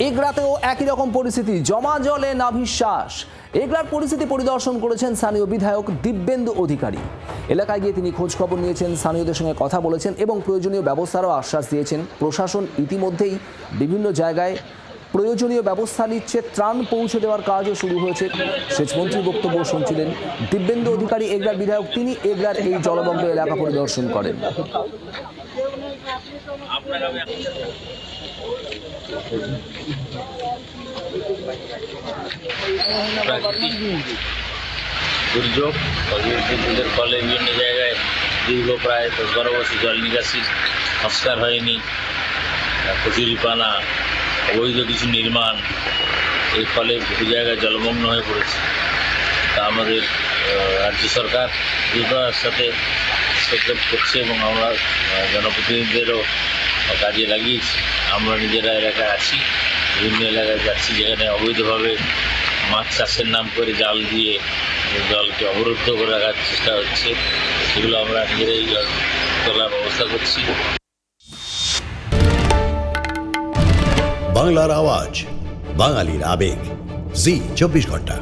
এগরাতেও একই রকম পরিস্থিতি, জমা জলে নাভিশ্বাস। এগরার পরিস্থিতি পরিদর্শন করেছেন স্থানীয় বিধায়ক দিব্যেন্দু অধিকারী। এলাকায় গিয়ে তিনি খোঁজ খবর নিয়েছেন, স্থানীয়দের সঙ্গে কথা বলেছেন এবং প্রয়োজনীয় ব্যবস্থারও আশ্বাস দিয়েছেন। প্রশাসন ইতিমধ্যেই বিভিন্ন জায়গায় প্রয়োজনীয় ব্যবস্থা নিচ্ছে, ত্রাণ পৌঁছে দেওয়ার কাজও শুরু হয়েছে। সেচমন্ত্রীর বক্তব্য শুনছিলেন দিব্যেন্দু অধিকারী, এগরার বিধায়ক। তিনি এগরার এই জলমগ্ন এলাকা পরিদর্শন করেন। প্রাকৃতিক দুর্যোগ বিদ্যুতের ফলে বিভিন্ন জায়গায় দীর্ঘ প্রায় 10-12 বছর জল নিকাশির সংস্কার হয়নি, কচুরিপানা, অবৈধ কিছু নির্মাণ, এর ফলে বহু জায়গায় জলমগ্ন হয়ে পড়েছে। তা আমাদের রাজ্য সরকার দ্রুততার সাথে হস্তক্ষেপ করছে এবং আমরা জনপ্রতিনিধিদেরও কাজে লাগিয়েছি। আমরা নিজেরা এলাকায় আছি, বিভিন্ন এলাকায় যাচ্ছি যেখানে অবৈধভাবে মাছ চাষের নাম করে জাল দিয়ে জলকে অবরুদ্ধ করে রাখার চেষ্টা হচ্ছে, সেগুলো আমরা নিজেরাই তোলার ব্যবস্থা করছি। বাংলার আওয়াজ, বাঙালির আবেগ, জি 24 ঘন্টা।